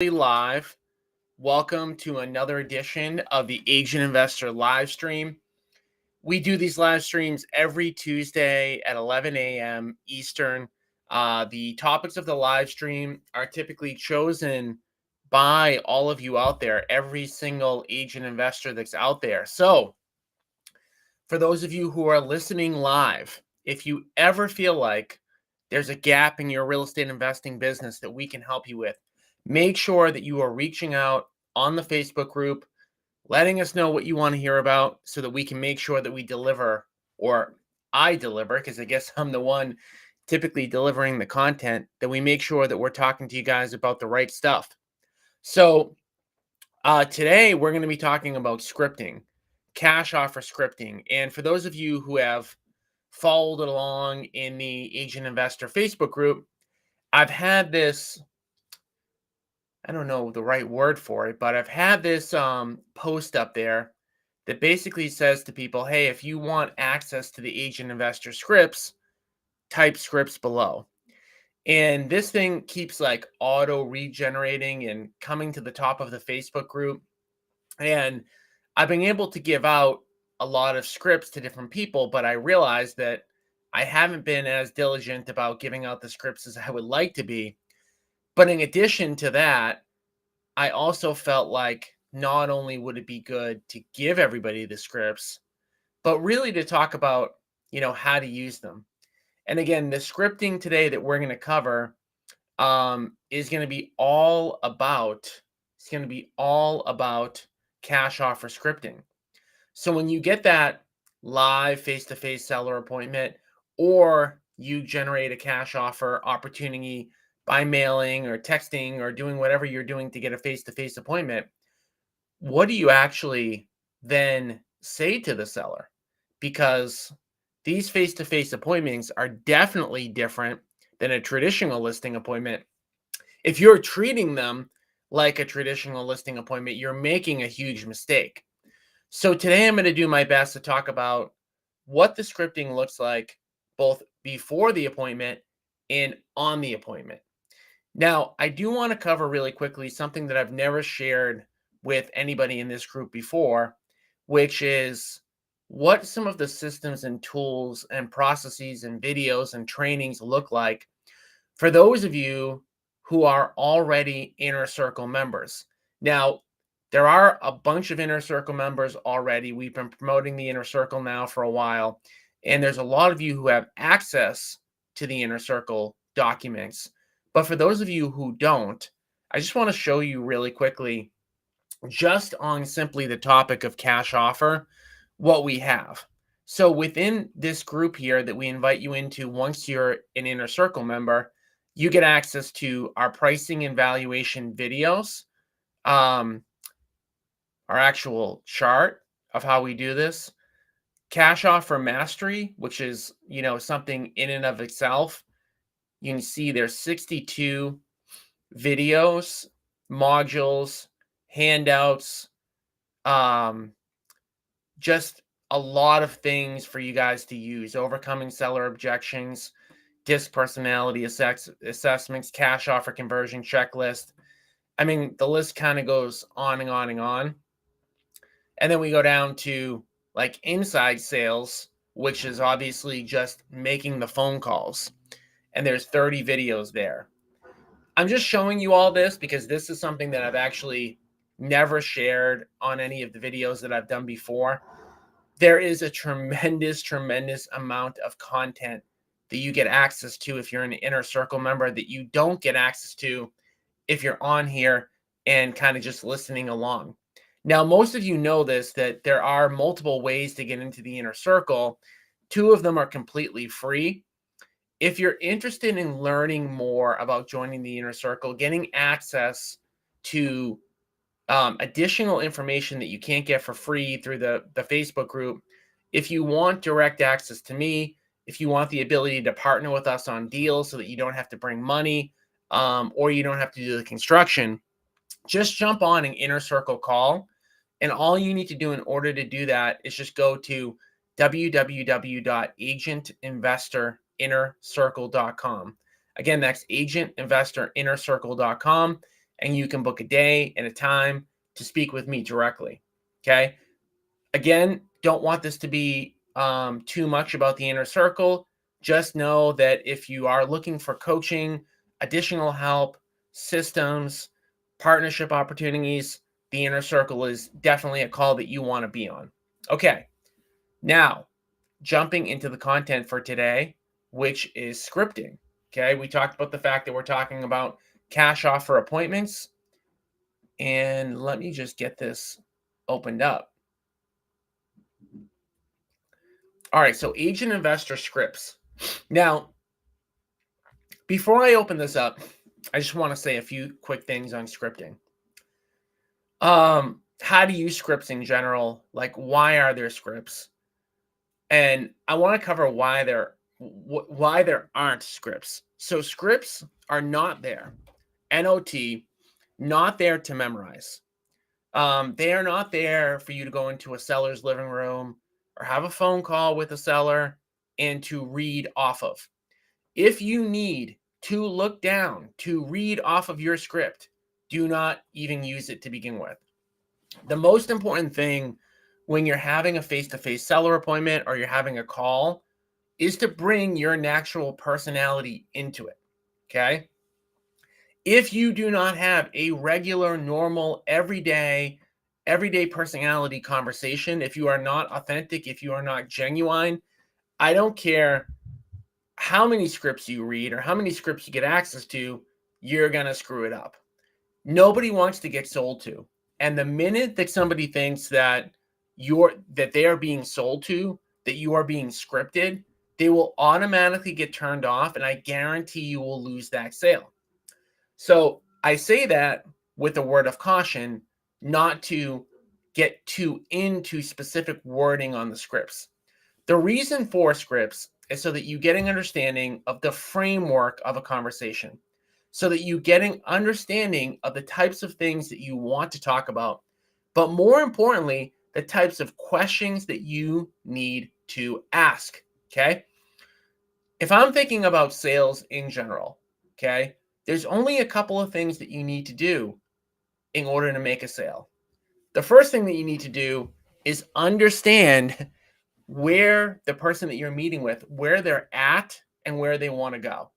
Live. Welcome to another edition of the Agent Investor live stream. We do these live streams every Tuesday at 11 a.m. Eastern. The topics of the live stream are typically chosen by all of you out there, every single agent investor that's out there. So, for those of you who are listening live, if you ever feel like there's a gap in your real estate investing business that we can help you with, make sure that you are reaching out on the Facebook group, letting us know what you want to hear about so that we can make sure that we deliver, or I deliver, because I guess I'm the one typically delivering the content, that we make sure that we're talking to you guys about the right stuff. So today we're going to be talking about scripting, cash offer scripting. And for those of you who have followed along in the Agent Investor Facebook group, I've had this, I don't know the right word for it, but I've had this post up there that basically says to people, hey, if you want access to the Agent Investor scripts, type scripts below. And this thing keeps like auto regenerating and coming to the top of the Facebook group. And I've been able to give out a lot of scripts to different people, but I realized that I haven't been as diligent about giving out the scripts as I would like to be. But in addition to that, I also felt like not only would it be good to give everybody the scripts, but really to talk about, how to use them. And again, the scripting today that we're going to cover is going to be all about, cash offer scripting. So when you get that live face-to-face seller appointment, or you generate a cash offer opportunity by mailing or texting or doing whatever you're doing to get a face-to-face appointment, what do you actually then say to the seller? Because these face-to-face appointments are definitely different than a traditional listing appointment. If you're treating them like a traditional listing appointment, you're making a huge mistake. So today I'm going to do my best to talk about what the scripting looks like both before the appointment and on the appointment. Now, I do want to cover really quickly something that I've never shared with anybody in this group before, which is what some of the systems and tools and processes and videos and trainings look like for those of you who are already Inner Circle members. Now, there are a bunch of Inner Circle members already. We've been promoting the Inner Circle now for a while, and there's a lot of you who have access to the Inner Circle documents. But for those of you who don't, I just want to show you really quickly, just on simply the topic of cash offer, what we have. So within this group here that we invite you into once you're an Inner Circle member, you get access to our pricing and valuation videos, our actual chart of how we do this, cash offer mastery, which is, something in and of itself. You can see there's 62 videos, modules, handouts, just a lot of things for you guys to use. Overcoming seller objections, disc personality assessments, cash offer conversion checklist. I mean, the list kind of goes on and on and on. And then we go down to like inside sales, which is obviously just making the phone calls. And there's 30 videos there. I'm just showing you all this because this is something that I've actually never shared on any of the videos that I've done before. There is a tremendous, tremendous amount of content that you get access to if you're an Inner Circle member that you don't get access to if you're on here and kind of just listening along. Now, most of you know this, that there are multiple ways to get into the Inner Circle. 2 of them are completely free. If you're interested in learning more about joining the Inner Circle, getting access to additional information that you can't get for free through the Facebook group, if you want direct access to me, if you want the ability to partner with us on deals so that you don't have to bring money, or you don't have to do the construction, just jump on an Inner Circle call. And all you need to do in order to do that is just go to www.agentinvestorinnercircle.com. Again, that's agentinvestorinnercircle.com. and you can book a day and a time to speak with me directly. Okay. Again, don't want this to be too much about the inner circle. Just know that if you are looking for coaching, additional help, systems, partnership opportunities, the inner circle is definitely a call that you want to be on. Okay. Now, jumping into the content for today, which is scripting. Okay. We talked about the fact that we're talking about cash offer appointments. And let me just get this opened up. All right. So, agent investor scripts. Now, before I open this up, I just want to say a few quick things on scripting. How to use scripts in general, like why are there scripts? And I want to cover why there aren't scripts. So scripts are not there. NOT, not there to memorize. They are not there for you to go into a seller's living room or have a phone call with a seller and to read off of. If you need to look down to read off of your script, do not even use it to begin with. The most important thing when you're having a face-to-face seller appointment or you're having a call is to bring your natural personality into it. Okay. If you do not have a regular, normal, everyday personality conversation, if you are not authentic, if you are not genuine, I don't care how many scripts you read or how many scripts you get access to, you're going to screw it up. Nobody wants to get sold to. And the minute that somebody thinks that they are being sold to, that you are being scripted, they will automatically get turned off, and I guarantee you will lose that sale. So I say that with a word of caution, not to get too into specific wording on the scripts. The reason for scripts is so that you get an understanding of the framework of a conversation, so that you get an understanding of the types of things that you want to talk about, but more importantly, the types of questions that you need to ask. Okay. If I'm thinking about sales in general, okay, there's only a couple of things that you need to do in order to make a sale. The first thing that you need to do is understand where the person that you're meeting with, where they're at and where they want to go.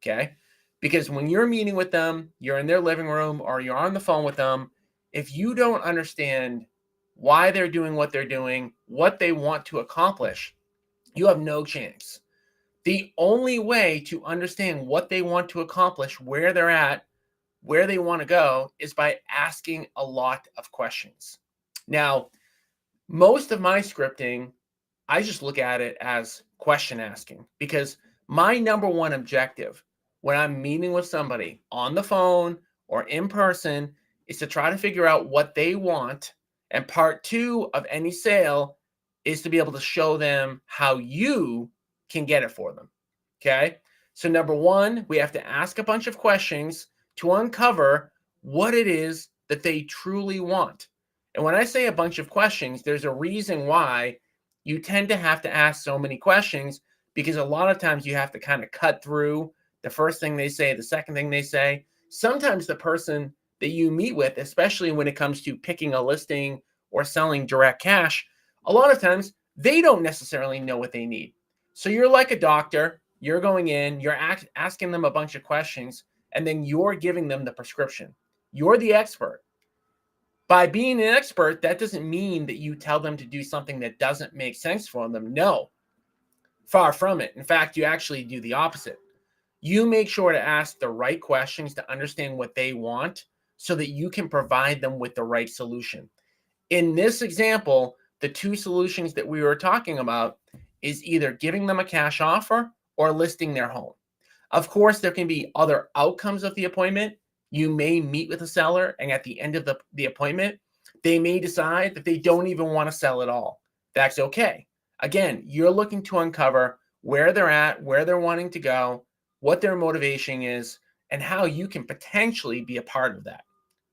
Okay. Because when you're meeting with them, you're in their living room or you're on the phone with them. If you don't understand why they're doing what they're doing, what they want to accomplish, you have no chance. The only way to understand what they want to accomplish, where they're at, where they want to go, is by asking a lot of questions. Now, most of my scripting, I just look at it as question asking, because my number one objective when I'm meeting with somebody on the phone or in person is to try to figure out what they want. And part two of any sale is to be able to show them how you can get it for them. Okay. So, number one, we have to ask a bunch of questions to uncover what it is that they truly want. And when I say a bunch of questions, there's a reason why you tend to have to ask so many questions, because a lot of times you have to kind of cut through the first thing they say, the second thing they say. Sometimes the person that you meet with, especially when it comes to picking a listing or selling direct cash, a lot of times they don't necessarily know what they need. So you're like a doctor, you're going in, you're asking them a bunch of questions, and then you're giving them the prescription. You're the expert. By being an expert, that doesn't mean that you tell them to do something that doesn't make sense for them. No, far from it. In fact, you actually do the opposite. You make sure to ask the right questions to understand what they want so that you can provide them with the right solution. In this example, the two solutions that we were talking about is either giving them a cash offer or listing their home. Of course, there can be other outcomes of the appointment. You may meet with a seller, and at the end of the appointment, they may decide that they don't even want to sell at all. That's okay. Again, you're looking to uncover where they're at, where they're wanting to go, what their motivation is, and how you can potentially be a part of that.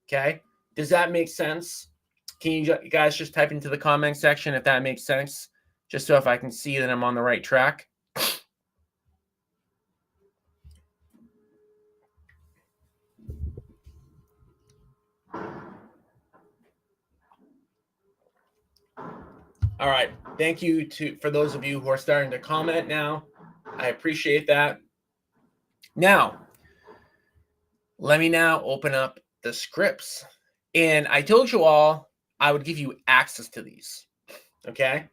Okay? Does that make sense? Can you guys just type into the comment section if that makes sense? Just so if I can see that I'm on the right track. All right. Thank you for those of you who are starting to comment now. I appreciate that. Now, let me now open up the scripts. And I told you all I would give you access to these. Okay.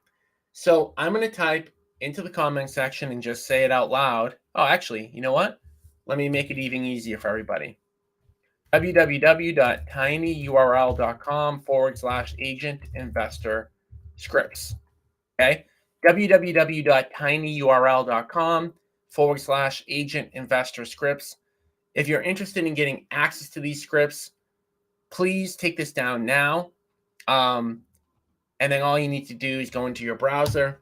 So I'm going to type into the comment section and just say it out loud. Oh, actually, you know what? Let me make it even easier for everybody. www.tinyurl.com/agent investor scripts. Okay. www.tinyurl.com/agent investor scripts. If you're interested in getting access to these scripts, please take this down now. And then all you need to do is go into your browser.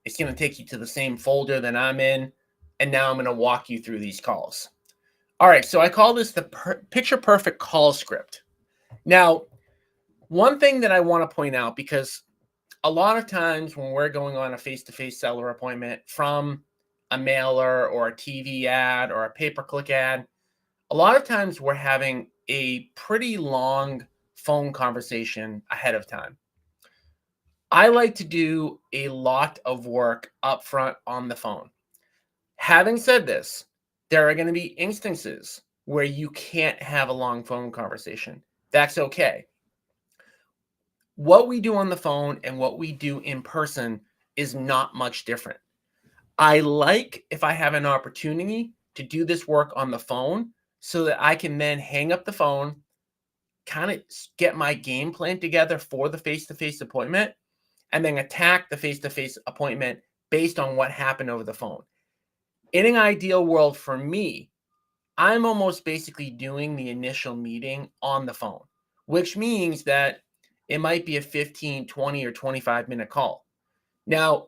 It's going to take you to the same folder that I'm in. And now I'm going to walk you through these calls. All right, so I call this the picture perfect call script. Now, one thing that I want to point out, because a lot of times when we're going on a face-to-face seller appointment from a mailer or a TV ad or a pay-per-click ad, a lot of times we're having a pretty long phone conversation ahead of time. I like to do a lot of work up front on the phone. Having said this, there are going to be instances where you can't have a long phone conversation. That's okay. What we do on the phone and what we do in person is not much different. I like if I have an opportunity to do this work on the phone so that I can then hang up the phone, kind of get my game plan together for the face-to-face appointment, and then attack the face-to-face appointment based on what happened over the phone. In an ideal world for me, I'm almost basically doing the initial meeting on the phone, which means that it might be a 15, 20, or 25-minute call. Now,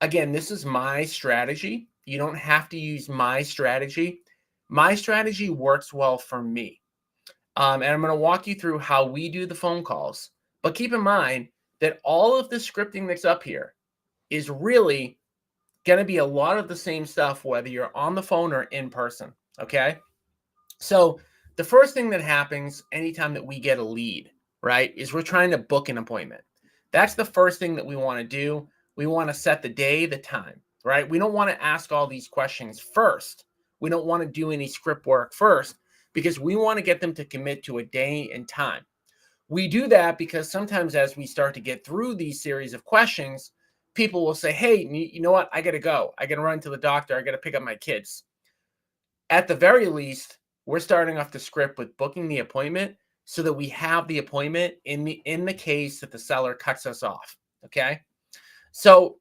again, this is my strategy. You don't have to use my strategy. My strategy works well for me. And I'm going to walk you through how we do the phone calls. But keep in mind that all of the scripting that's up here is really going to be a lot of the same stuff, whether you're on the phone or in person. Okay. So the first thing that happens anytime that we get a lead, right, is we're trying to book an appointment. That's the first thing that we want to do. We want to set the day, the time, right? We don't want to ask all these questions first. We don't want to do any script work first because we want to get them to commit to a day and time. We do that because sometimes as we start to get through these series of questions, people will say, hey, you know what? I got to go. I got to run to the doctor. I got to pick up my kids. At the very least, we're starting off the script with booking the appointment so that we have the appointment in the case that the seller cuts us off. Okay. So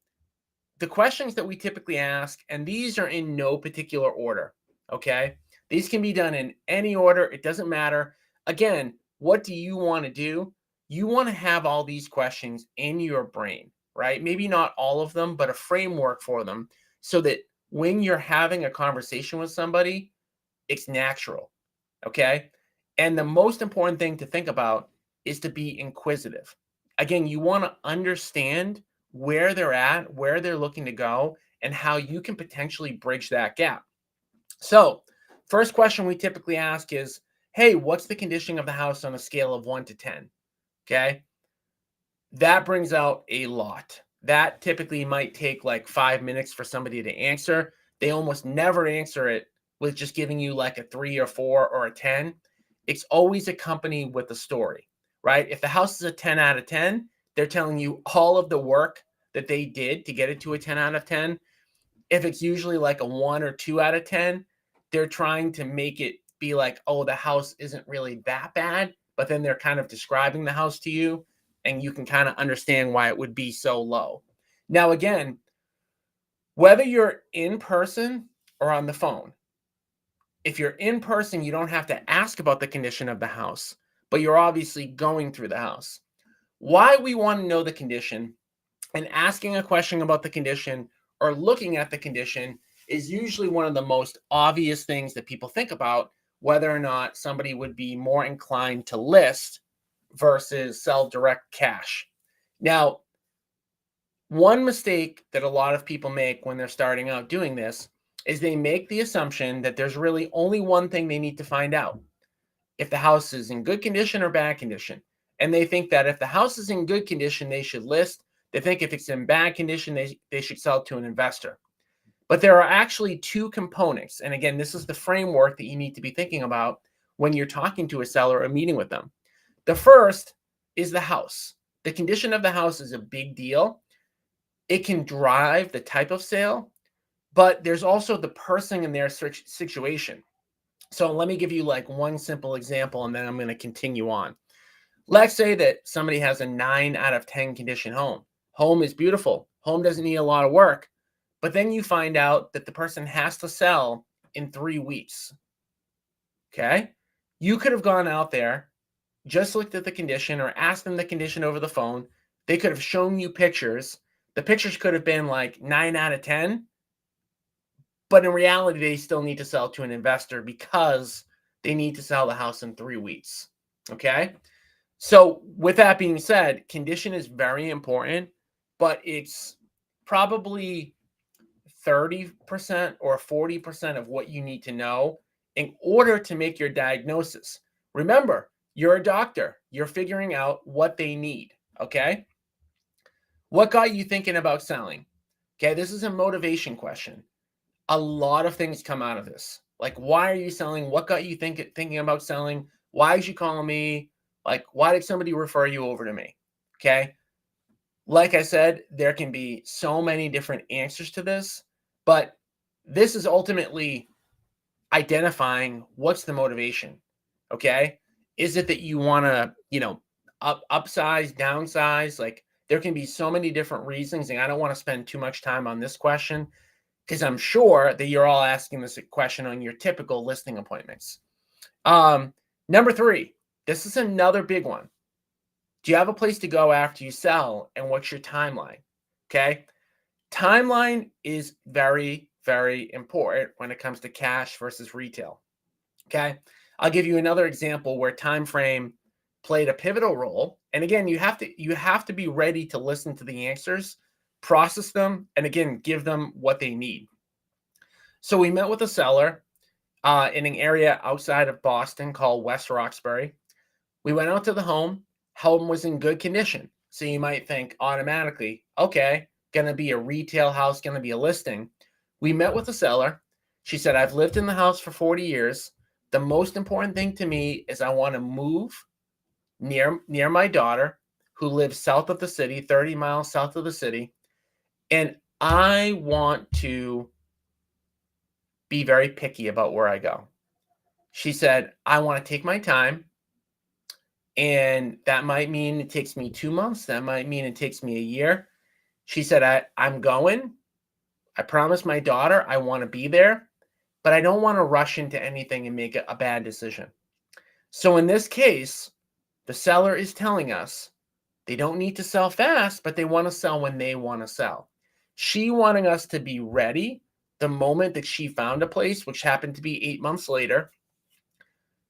the questions that we typically ask, and these are in no particular order. Okay. These can be done in any order. It doesn't matter. Again, what do you want to do? You want to have all these questions in your brain, right? Maybe not all of them, but a framework for them so that when you're having a conversation with somebody, it's natural. Okay. And the most important thing to think about is to be inquisitive. Again, you want to understand where they're at, where they're looking to go, and how you can potentially bridge that gap. So, first question we typically ask is, hey, what's the condition of the house on a scale of 1 to 10? Okay. That brings out a lot. That typically might take like 5 minutes for somebody to answer. They almost never answer it with just giving you like a 3 or 4 or a 10. It's always accompanied with a story, right? If the house is a 10 out of 10, they're telling you all of the work that they did to get it to a 10 out of 10. If it's usually like a 1 or 2 out of 10, they're trying to make it be like, oh, the house isn't really that bad, but then they're kind of describing the house to you and you can kind of understand why it would be so low. Now, again, whether you're in person or on the phone, if you're in person, you don't have to ask about the condition of the house, but you're obviously going through the house. Why we want to know the condition and asking a question about the condition or looking at the condition is usually one of the most obvious things that people think about whether or not somebody would be more inclined to list versus sell direct cash. Now, one mistake that a lot of people make when they're starting out doing this is they make the assumption that there's really only one thing they need to find out: if the house is in good condition or bad condition. And they think that if the house is in good condition, they should list. They think if it's in bad condition, they should sell it to an investor. But there are actually two components. And again, this is the framework that you need to be thinking about when you're talking to a seller or meeting with them. The first is the house. The condition of the house is a big deal. It can drive the type of sale, but there's also the person in their situation. So let me give you like one simple example, and then I'm going to continue on. Let's say that somebody has a 9 out of 10 condition home. Home is beautiful. Home doesn't need a lot of work. But then you find out that the person has to sell in 3 weeks. Okay? You could have gone out there, just looked at the condition or asked them the condition over the phone. They could have shown you pictures. The pictures could have been like 9 out of 10. But in reality, they still need to sell to an investor because they need to sell the house in 3 weeks. Okay? So with that being said, condition is very important, but it's probably 30% or 40% of what you need to know in order to make your diagnosis. Remember, you're a doctor. You're figuring out what they need, okay? What got you thinking about selling? Okay, this is a motivation question. A lot of things come out of this. Like, why are you selling? What got you thinking about selling? Why did you call me? Like, why did somebody refer you over to me? Okay. Like I said, there can be so many different answers to this, but this is ultimately identifying what's the motivation. Okay. Is it that you want to, upsize, downsize? Like, there can be so many different reasons, and I don't want to spend too much time on this question because I'm sure that you're all asking this question on your typical listing appointments. Number 3, this is another big one. Do you have a place to go after you sell, and what's your timeline? Okay. Timeline is very, very important when it comes to cash versus retail. Okay. I'll give you another example where time frame played a pivotal role. And again, you have to be ready to listen to the answers, process them, and again, give them what they need. So we met with a seller in an area outside of Boston called West Roxbury. We went out to the home. Home was in good condition. So you might think automatically, okay, going to be a retail house, going to be a listing. We met with the seller. She said, I've lived in the house for 40 years. The most important thing to me is I want to move near my daughter who lives south of the city, 30 miles south of the city. And I want to be very picky about where I go. She said, I want to take my time. And that might mean it takes me 2 months. That might mean it takes me a year. She said, I'm going. I promised my daughter I want to be there, but I don't want to rush into anything and make a bad decision. So in this case, the seller is telling us they don't need to sell fast, but they want to sell when they want to sell. She wanting us to be ready the moment that she found a place, which happened to be 8 months later.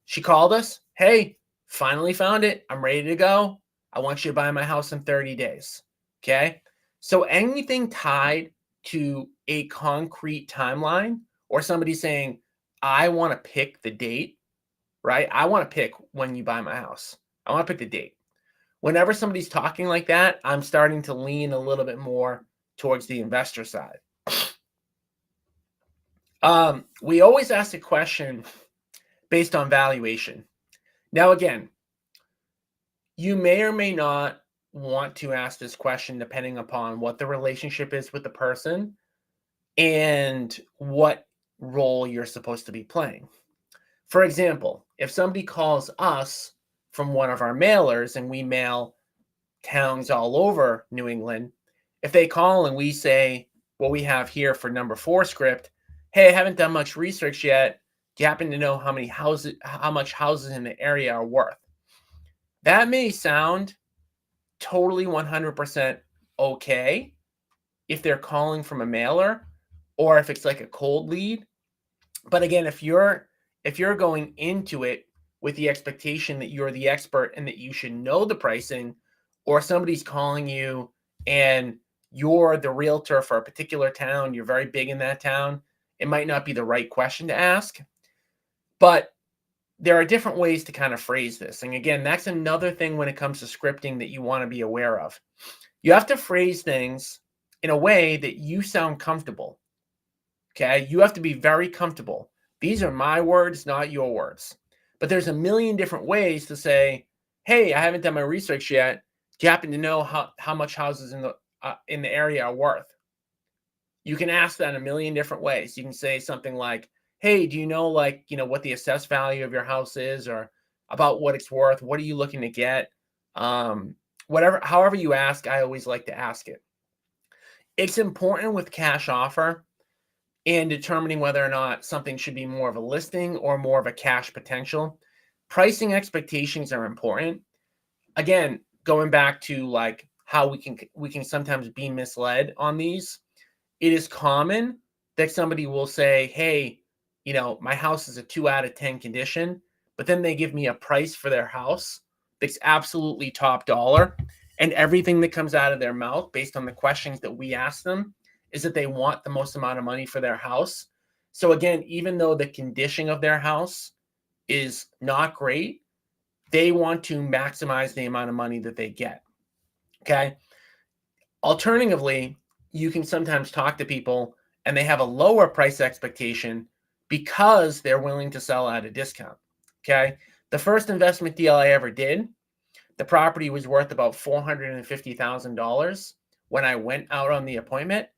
She called us. Hey, finally found it. I'm ready to go. I want you to buy my house in 30 days. Okay. So anything tied to a concrete timeline or somebody saying, I want to pick the date, right? I want to pick when you buy my house. I want to pick the date. Whenever somebody's talking like that, I'm starting to lean a little bit more towards the investor side. We always ask a question based on valuation. Now, again, you may or may not want to ask this question depending upon what the relationship is with the person and what role you're supposed to be playing. For example, if somebody calls us from one of our mailers and we mail towns all over New England, if they call and we say what we have here for number 4 script, hey, I haven't done much research yet. Do you happen to know how much houses in the area are worth? That may sound totally 100% okay if they're calling from a mailer or if it's like a cold lead. But again, if you're going into it with the expectation that you're the expert and that you should know the pricing, or somebody's calling you and you're the realtor for a particular town, you're very big in that town, it might not be the right question to ask. But there are different ways to kind of phrase this. And again, that's another thing when it comes to scripting that you want to be aware of. You have to phrase things in a way that you sound comfortable. Okay. You have to be very comfortable. These are my words, not your words. But there's a million different ways to say, hey, I haven't done my research yet. Do you happen to know how much houses in the area are worth? You can ask that in a million different ways. You can say something like, hey, do you know, like, what the assessed value of your house is, or about what it's worth? What are you looking to get? Whatever, however you ask, I always like to ask it. It's important with cash offer and determining whether or not something should be more of a listing or more of a cash potential. Pricing expectations are important. Again, going back to like how we can sometimes be misled on these. It is common that somebody will say, hey, my house is a 2 out of 10 condition, but then they give me a price for their house that's absolutely top dollar. And everything that comes out of their mouth based on the questions that we ask them is that they want the most amount of money for their house. So again, even though the condition of their house is not great, they want to maximize the amount of money that they get. Okay. Alternatively, you can sometimes talk to people and they have a lower price expectation because they're willing to sell at a discount. Okay. The first investment deal I ever did, the property was worth about $450,000. When I went out on the appointment,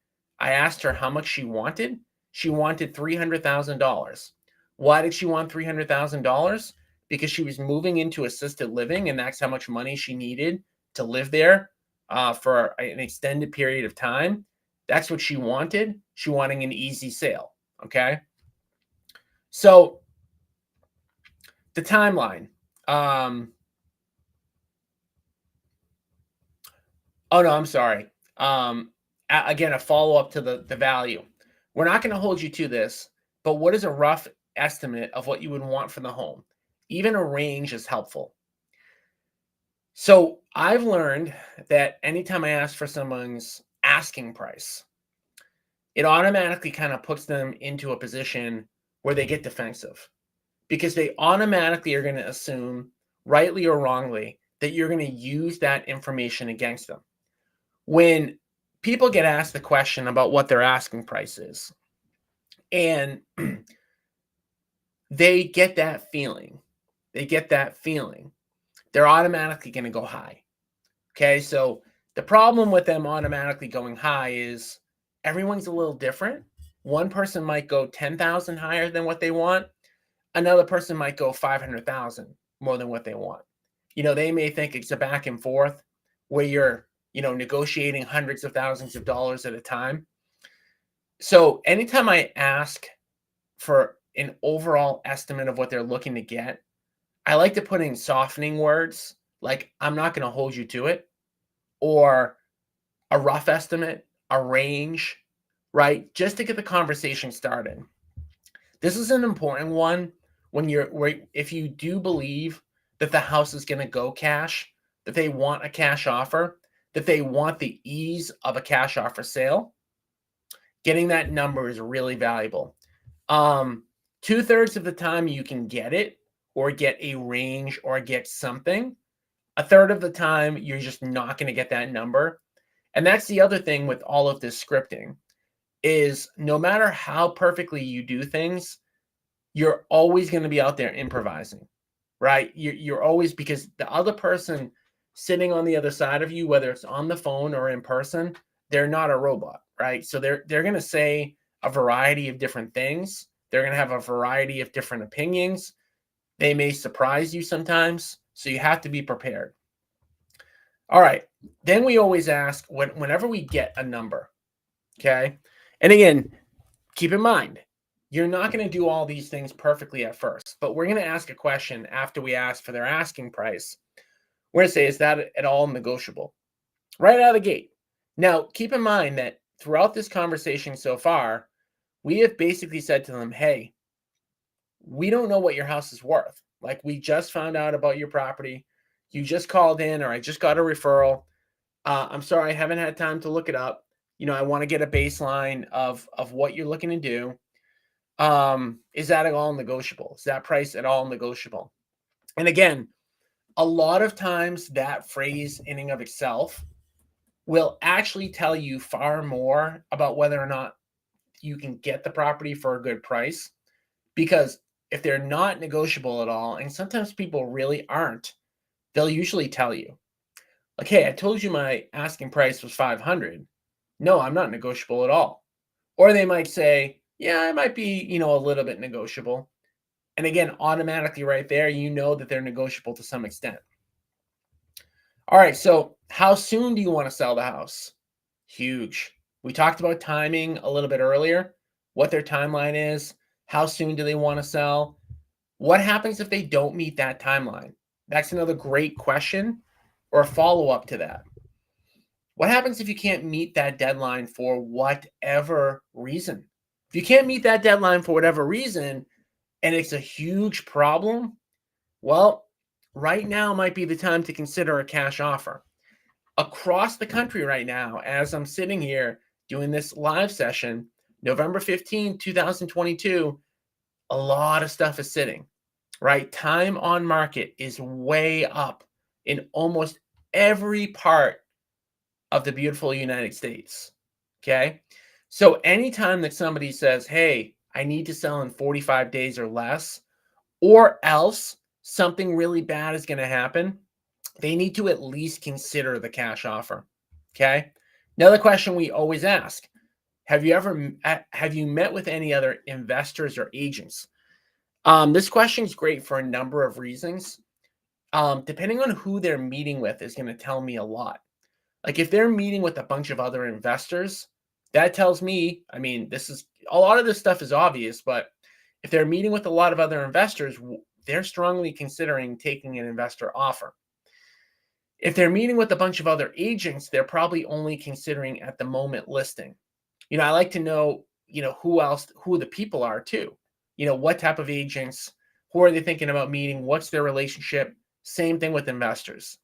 I asked her how much she wanted. She wanted $300,000. Why did she want $300,000? Because she was moving into assisted living, and that's how much money she needed to live there for an extended period of time. That's what she wanted. She wanted an easy sale. Okay. So the timeline. Oh no, I'm sorry. Again, a follow up to the value. We're not going to hold you to this, but what is a rough estimate of what you would want for the home? Even a range is helpful. So I've learned that anytime I ask for someone's asking price, it automatically kind of puts them into a position where they get defensive because they automatically are going to assume, rightly or wrongly, that you're going to use that information against them. When people get asked the question about what their asking price is, and they get that feeling, they're automatically going to go high. Okay, so the problem with them automatically going high is everyone's a little different. One person might go 10,000 higher than what they want. Another person might go 500,000 more than what they want. They may think it's a back and forth where you're, negotiating hundreds of thousands of dollars at a time. So anytime I ask for an overall estimate of what they're looking to get, I like to put in softening words like, I'm not going to hold you to it, or a rough estimate, a range, right? Just to get the conversation started. This is an important one if you do believe that the house is going to go cash, that they want a cash offer, that they want the ease of a cash offer sale. Getting that number is really valuable. 2/3 of the time you can get it or get a range or get something. A third of the time you're just not going to get that number. And that's the other thing with all of this scripting is no matter how perfectly you do things, you're always going to be out there improvising, right? You're always, because the other person sitting on the other side of you, whether it's on the phone or in person, they're not a robot, right? So they're going to say a variety of different things. They're going to have a variety of different opinions. They may surprise you sometimes, so you have to be prepared. All right. Then we always ask whenever we get a number, okay? And again, keep in mind, you're not going to do all these things perfectly at first, but we're going to ask a question after we ask for their asking price. We're going to say, is that at all negotiable? Right out of the gate. Now, keep in mind that throughout this conversation so far, we have basically said to them, hey, we don't know what your house is worth. Like, we just found out about your property. You just called in, or I just got a referral. I'm sorry, I haven't had time to look it up. I want to get a baseline of what you're looking to do. Is that at all negotiable? Is that price at all negotiable? And again, a lot of times that phrase in and of itself will actually tell you far more about whether or not you can get the property for a good price. Because if they're not negotiable at all, and sometimes people really aren't, they'll usually tell you, like, hey, I told you my asking price was 500. No, I'm not negotiable at all. Or they might say, yeah, it might be, a little bit negotiable. And again, automatically right there, you know that they're negotiable to some extent. All right, so how soon do you want to sell the house? Huge. We talked about timing a little bit earlier, what their timeline is, how soon do they want to sell? What happens if they don't meet that timeline? That's another great question or a follow-up to that. What happens if you can't meet that deadline for whatever reason? If you can't meet that deadline for whatever reason and it's a huge problem, well, right now might be the time to consider a cash offer. Across the country right now, as I'm sitting here doing this live session, November 15, 2022, a lot of stuff is sitting, right? Time on market is way up in almost every part of the beautiful United States. Okay. So anytime that somebody says, hey, I need to sell in 45 days or less, or else something really bad is going to happen, they need to at least consider the cash offer. Okay. Another question we always ask, have you met with any other investors or agents? This question is great for a number of reasons. Depending on who they're meeting with is going to tell me a lot. Like if they're meeting with a bunch of other investors, that tells me, this is a lot of this stuff is obvious, but if they're meeting with a lot of other investors, they're strongly considering taking an investor offer. If they're meeting with a bunch of other agents, they're probably only considering at the moment listing. I like to know, who the people are too. What type of agents, who are they thinking about meeting? What's their relationship? Same thing with investors.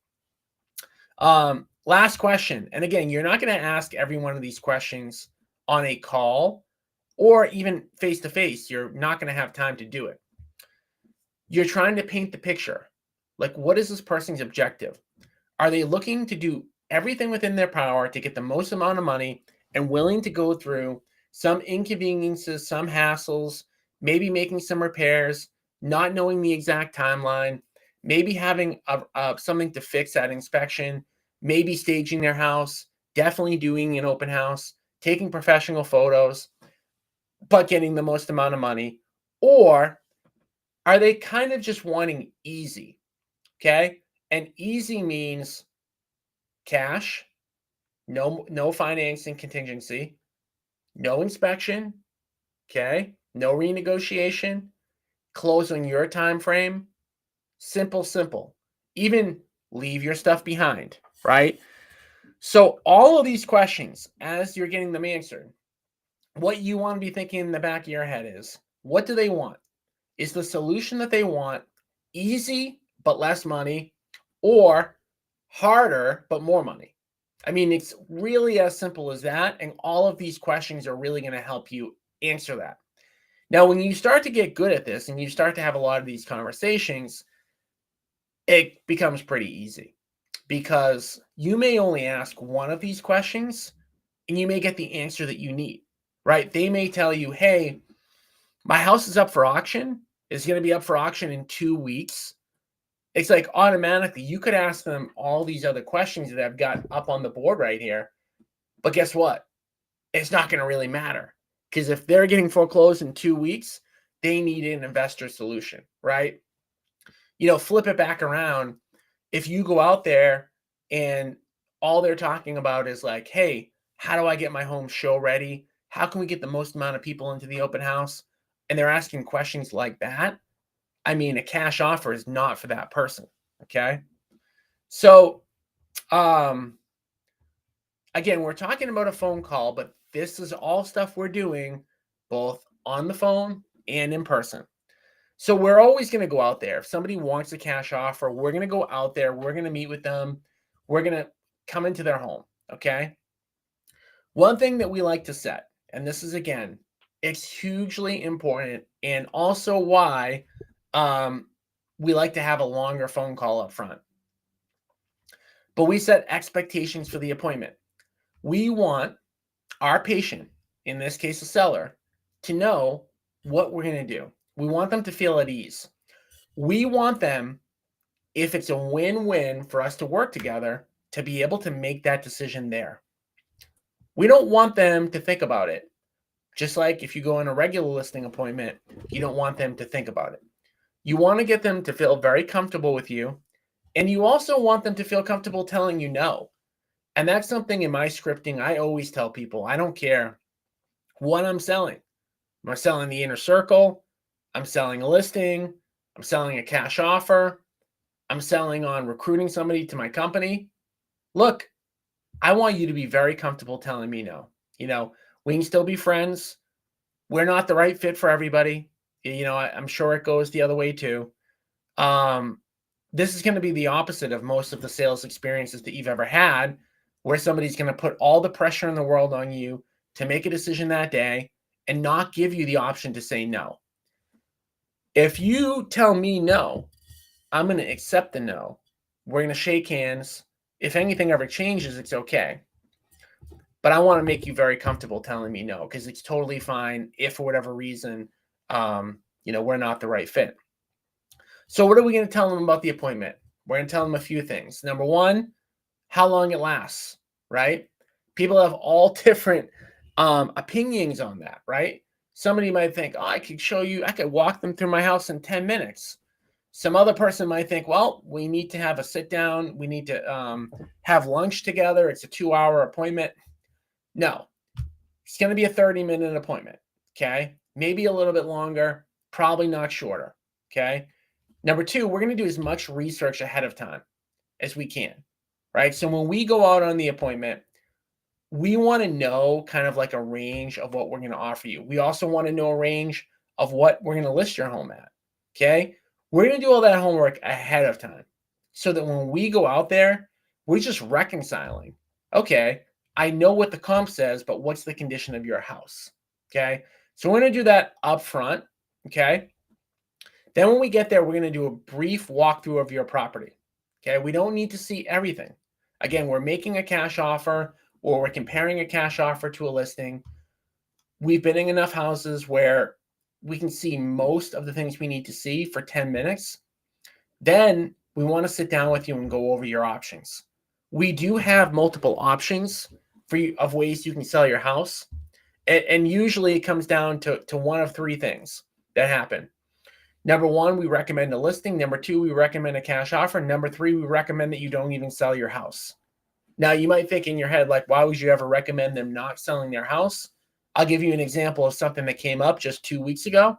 Last question. And again, you're not going to ask every one of these questions on a call or even face to face. You're not going to have time to do it. You're trying to paint the picture. Like, what is this person's objective? Are they looking to do everything within their power to get the most amount of money and willing to go through some inconveniences, some hassles, maybe making some repairs, not knowing the exact timeline, maybe having something to fix at inspection, maybe staging their house, definitely doing an open house, taking professional photos, but getting the most amount of money? Or are they kind of just wanting easy? Okay. And easy means cash, no financing contingency, no inspection, okay? No renegotiation, close on your time frame. Simple. Even leave your stuff behind, right? So all of these questions, as you're getting them answered, what you want to be thinking in the back of your head is, what do they want? Is the solution that they want easy but less money, or harder but more money? It's really as simple as that. And all of these questions are really going to help you answer that. Now, when you start to get good at this and you start to have a lot of these conversations, it becomes pretty easy because you may only ask one of these questions and you may get the answer that you need, right? They may tell you, hey, my house is up for auction. It's going to be up for auction in 2 weeks. It's like automatically you could ask them all these other questions that I've got up on the board right here. But guess what? It's not going to really matter because if they're getting foreclosed in 2 weeks, they need an investor solution, right? Flip it back around. If you go out there and all they're talking about is like, hey, how do I get my home show ready? How can we get the most amount of people into the open house? And they're asking questions like that. A cash offer is not for that person. Okay. So, again, we're talking about a phone call, but this is all stuff we're doing both on the phone and in person. So we're always going to go out there. If somebody wants a cash offer, we're going to go out there. We're going to meet with them. We're going to come into their home. Okay. One thing that we like to set, and this is, again, it's hugely important and also why we like to have a longer phone call up front. But we set expectations for the appointment. We want our patient, in this case, a seller, to know what we're going to do. We want them to feel at ease. We want them, if it's a win-win for us to work together, to be able to make that decision there. We don't want them to think about it. Just like if you go on a regular listing appointment, you don't want them to think about it. You want to get them to feel very comfortable with you, and you also want them to feel comfortable telling you no. And that's something in my scripting I always tell people. I don't care what I'm selling. Am I selling the inner circle? I'm selling a listing. I'm selling a cash offer. I'm selling on recruiting somebody to my company. Look, I want you to be very comfortable telling me no. We can still be friends. We're not the right fit for everybody. I'm sure it goes the other way too. This is going to be the opposite of most of the sales experiences that you've ever had, where somebody's going to put all the pressure in the world on you to make a decision that day and not give you the option to say no. If you tell me no, I'm going to accept the no. We're going to shake hands. If anything ever changes, it's okay. But I want to make you very comfortable telling me no, because it's totally fine if for whatever reason, we're not the right fit. So what are we going to tell them about the appointment? We're going to tell them a few things. Number one, how long it lasts, right? People have all different opinions on that, right? Somebody might think, I could walk them through my house in 10 minutes. Some other person might think, well, we need to have a sit down. We need to have lunch together. It's a 2-hour appointment. No, it's going to be a 30-minute appointment, okay? Maybe a little bit longer, probably not shorter, okay? Number two, we're going to do as much research ahead of time as we can, right? So when we go out on the appointment, we want to know kind of like a range of what we're going to offer you. We also want to know a range of what we're going to list your home at, okay? We're going to do all that homework ahead of time so that when we go out there, we're just reconciling. Okay, I know what the comp says, but what's the condition of your house? Okay, so we're going to do that up front. Okay, then when we get there, we're going to do a brief walkthrough of your property. Okay, we don't need to see everything. Again, we're making a cash offer or we're comparing a cash offer to a listing. We've been in enough houses where we can see most of the things we need to see for 10 minutes. Then we want to sit down with you and go over your options. We do have multiple options for you of ways you can sell your house. And usually it comes down to one of three things that happen. Number one, we recommend a listing. Number two, we recommend a cash offer. Number three, we recommend that you don't even sell your house. Now, you might think in your head, like, why would you ever recommend them not selling their house? I'll give you an example of something that came up just 2 weeks ago.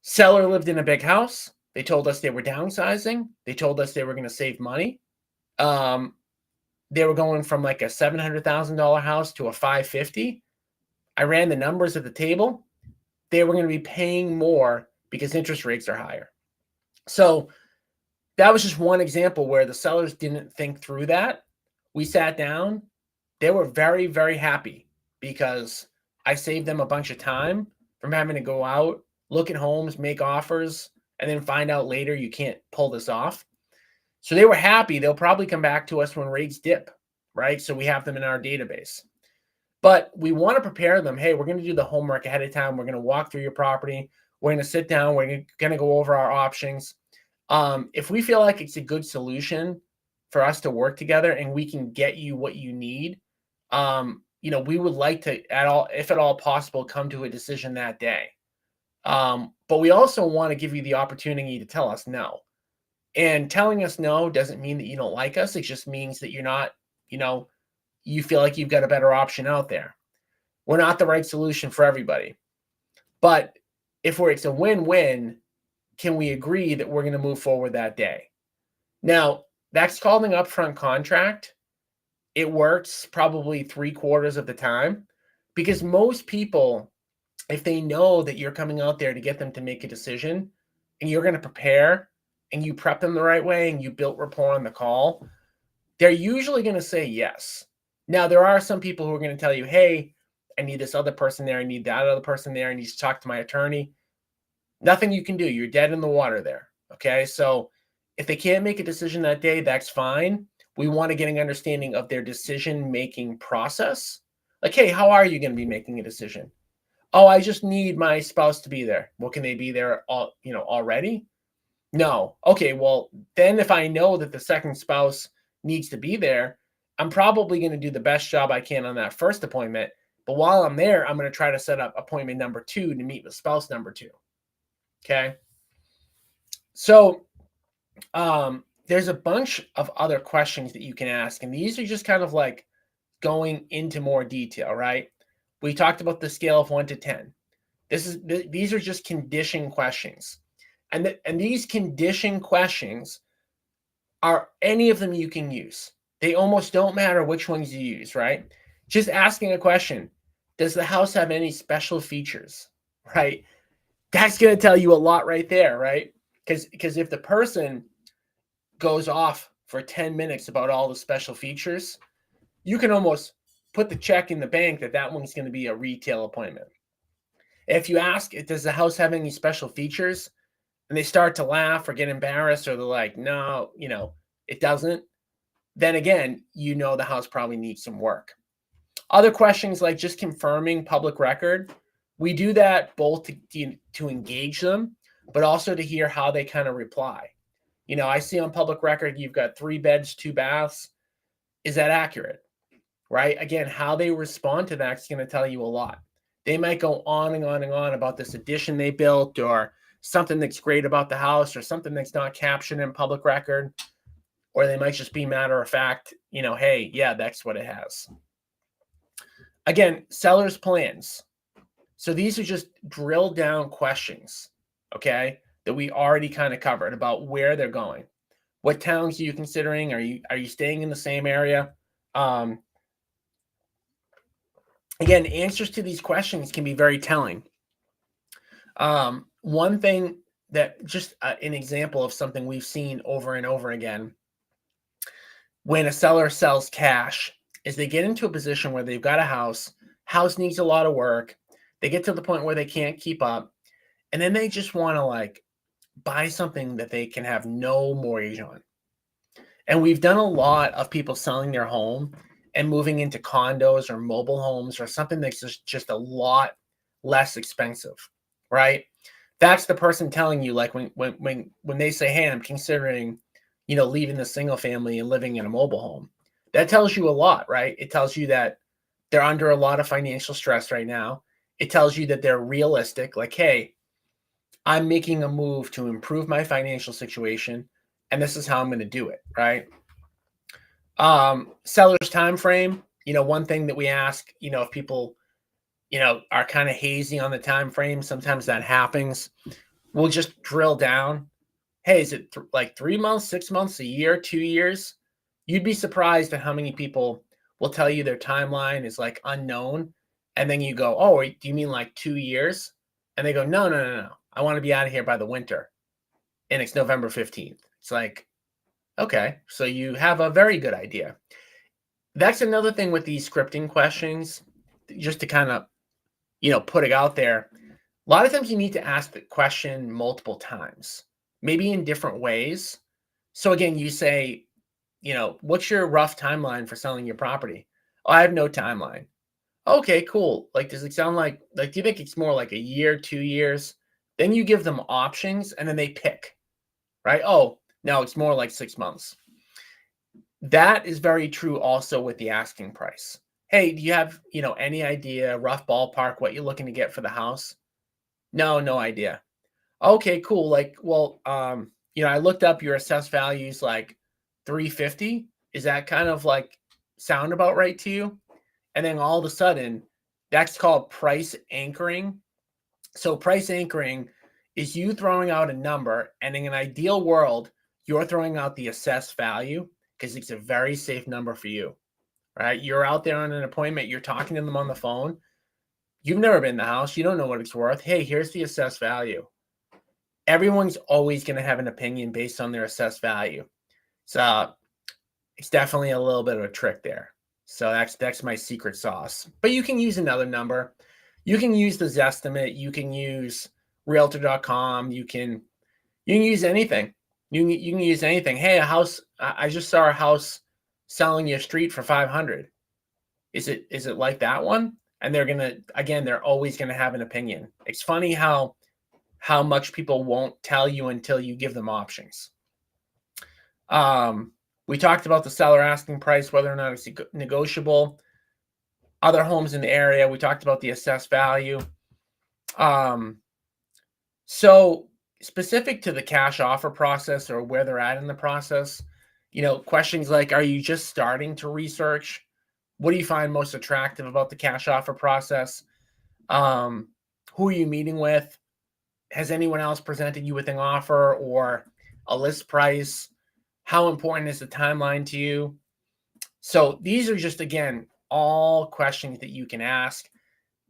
Seller lived in a big house. They told us they were downsizing. They told us they were going to save money. They were going from like a $700,000 house to a $550,000. I ran the numbers at the table. They were going to be paying more because interest rates are higher. So that was just one example where the sellers didn't think through that. We sat down. They were very, very happy because I saved them a bunch of time from having to go out, look at homes, make offers, and then find out later you can't pull this off. So they were happy. They'll probably come back to us when rates dip, right? So we have them in our database. But we want to prepare them. Hey, we're going to do the homework ahead of time. We're going to walk through your property. We're going to sit down. We're going to go over our options. If we feel like it's a good solution for us to work together and we can get you what you need, we would like to, if at all possible, come to a decision that day. But we also want to give you the opportunity to tell us no. And telling us no doesn't mean that you don't like us. It just means that you're not, you feel like you've got a better option out there. We're not the right solution for everybody. But if it's a win-win, can we agree that we're going to move forward that day? Now, that's called an upfront contract. It works probably 3/4 of the time because most people, if they know that you're coming out there to get them to make a decision and you're going to prepare and you prep them the right way and you built rapport on the call, they're usually going to say yes. Now, there are some people who are going to tell you, hey, I need this other person there. I need that other person there. I need to talk to my attorney. Nothing you can do. You're dead in the water there. Okay. So if they can't make a decision that day, that's fine. We want to get an understanding of their decision-making process. Like, hey, how are you going to be making a decision? Oh, I just need my spouse to be there. Well, can they be there already? No. Okay, well, then if I know that the second spouse needs to be there, I'm probably going to do the best job I can on that first appointment. But while I'm there, I'm going to try to set up appointment number 2 to meet with spouse number 2. Okay. So there's a bunch of other questions that you can ask. And these are just kind of like going into more detail, right? We talked about the scale of 1 to 10. These are just condition questions. And these condition questions are any of them you can use. They almost don't matter which ones you use, right? Just asking a question, does the house have any special features, right? That's going to tell you a lot right there, right? Because if the person goes off for 10 minutes about all the special features, you can almost put the check in the bank that one's going to be a retail appointment. If you ask, does the house have any special features? And they start to laugh or get embarrassed, or they're like, no, it doesn't. Then again, the house probably needs some work. Other questions like just confirming public record. We do that both to engage them, but also to hear how they kind of reply. I see on public record, you've got 3 beds, 2 baths. Is that accurate? Right? Again, how they respond to that is going to tell you a lot. They might go on and on and on about this addition they built, or something that's great about the house, or something that's not captioned in public record, or they might just be matter of fact, hey, yeah, that's what it has. Again, seller's plans. So these are just drilled down questions, okay, that we already kind of covered about where they're going. What towns are you considering? Are you staying in the same area? Again, answers to these questions can be very telling. One thing that just an example of something we've seen over and over again when a seller sells cash is they get into a position where they've got a house needs a lot of work. They get to the point where they can't keep up, and then they just want to like buy something that they can have no mortgage on. And we've done a lot of people selling their home and moving into condos or mobile homes or something that's just a lot less expensive, right? That's the person telling you, like when they say, hey, I'm considering, leaving the single family and living in a mobile home. That tells you a lot, right? It tells you that they're under a lot of financial stress right now. It tells you that they're realistic, like, hey, I'm making a move to improve my financial situation, and this is how I'm going to do it, right? Seller's time frame. One thing that we ask, if people, are kind of hazy on the time frame, sometimes that happens. We'll just drill down. Hey, is it like 3 months, 6 months, a year, 2 years? You'd be surprised at how many people will tell you their timeline is like unknown. And then you go, oh, do you mean like 2 years? And they go, no. I want to be out of here by the winter. And it's November 15th. It's like, okay, so you have a very good idea. That's another thing with these scripting questions, just to kind of, put it out there. A lot of times you need to ask the question multiple times, maybe in different ways. So again, you say, what's your rough timeline for selling your property? Oh, I have no timeline. Okay, cool. Like, does it sound like, do you think it's more like a year, 2 years? Then you give them options and then they pick, right? Oh, no, it's more like 6 months. That is very true also with the asking price. Hey, do you have, any idea, rough ballpark, what you're looking to get for the house? No idea. Okay, cool. Like, well, I looked up your assessed values like 350. Is that kind of like sound about right to you? And then all of a sudden, that's called price anchoring. So price anchoring is you throwing out a number, and in an ideal world, you're throwing out the assessed value because it's a very safe number for you, right? You're out there on an appointment, you're talking to them on the phone. You've never been in the house. You don't know what it's worth. Hey, here's the assessed value. Everyone's always going to have an opinion based on their assessed value. So it's definitely a little bit of a trick there. So that's my secret sauce. But you can use another number. You can use the Zestimate. You can use Realtor.com. You can use anything. You can use anything. Hey, a house. I just saw a house selling you a street for 500. Is it like that one? And they're always gonna have an opinion. It's funny how much people won't tell you until you give them options. We talked about the seller asking price, whether or not it's negotiable. Other homes in the area, we talked about the assessed value. So specific to the cash offer process or where they're at in the process, questions like, are you just starting to research? What do you find most attractive about the cash offer process? Who are you meeting with? Has anyone else presented you with an offer or a list price? How important is the timeline to you? So these are just, again, all questions that you can ask,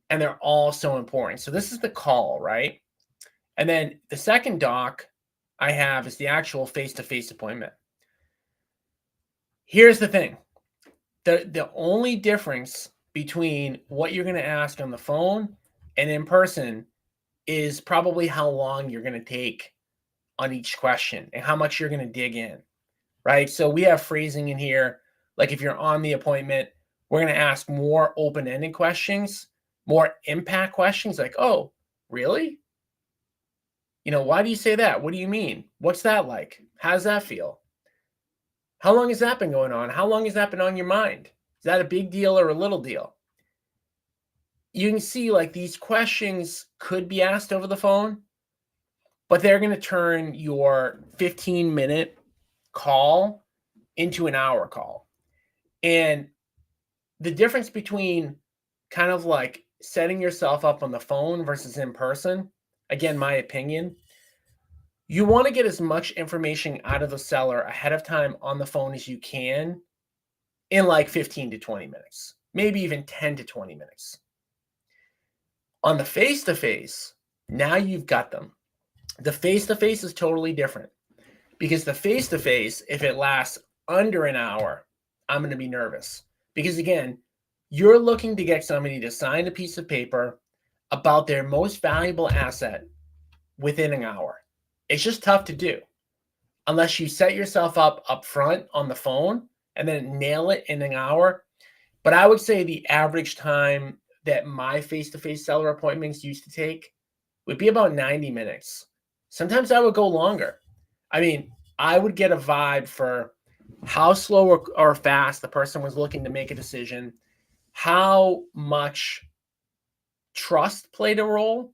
and they're all so important. So this is the call, right? And then the second doc I have is the actual face-to-face appointment. Here's the thing. The only difference between what you're going to ask on the phone and in person is probably how long you're going to take on each question and how much you're going to dig in, right? So we have phrasing in here. Like if you're on the appointment, we're going to ask more open-ended questions, more impact questions like, oh, really? Why do you say that? What do you mean? What's that like? How does that feel? How long has that been going on? How long has that been on your mind? Is that a big deal or a little deal? You can see like these questions could be asked over the phone, but they're going to turn your 15-minute call into an hour call. And the difference between kind of like setting yourself up on the phone versus in person, again, my opinion, you want to get as much information out of the seller ahead of time on the phone as you can in like 15 to 20 minutes, maybe even 10 to 20 minutes. On the face-to-face, now you've got them. The face-to-face is totally different because the face-to-face, if it lasts under an hour, I'm going to be nervous because, again, you're looking to get somebody to sign a piece of paper about their most valuable asset within an hour. It's just tough to do unless you set yourself up front on the phone and then nail it in an hour. But I would say the average time that my face-to-face seller appointments used to take would be about 90 minutes. Sometimes I would go longer. I mean, I would get a vibe for how slow or fast the person was looking to make a decision, how much trust played a role.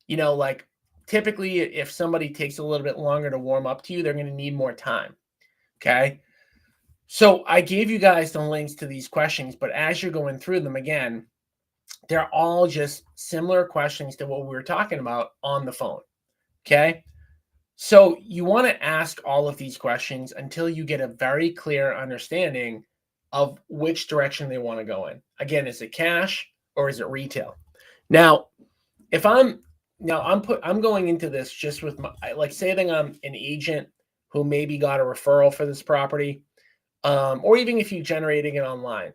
Like typically if somebody takes a little bit longer to warm up to you, they're going to need more time. Okay. So I gave you guys the links to these questions, but as you're going through them again, they're all just similar questions to what we were talking about on the phone. Okay. So you want to ask all of these questions until you get a very clear understanding of which direction they want to go in. Again, is it cash or is it retail? Now, if I'm going into this just with like saying I'm an agent who maybe got a referral for this property, or even if you're generating it online,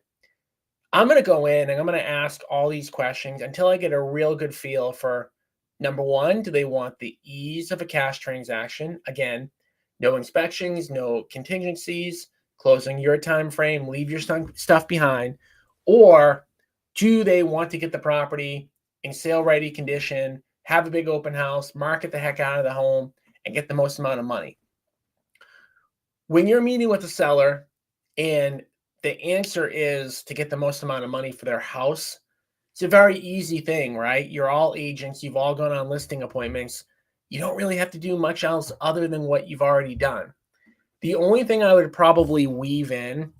I'm going to go in and I'm going to ask all these questions until I get a real good feel for, number one, do they want the ease of a cash transaction? Again, no inspections, no contingencies, closing your time frame, leave your stuff behind. Or do they want to get the property in sale ready condition, have a big open house, market the heck out of the home, and get the most amount of money? When you're meeting with the seller and the answer is to get the most amount of money for their house, it's a very easy thing, right? You're all agents. You've all gone on listing appointments. You don't really have to do much else other than what you've already done. The only thing I would probably weave in,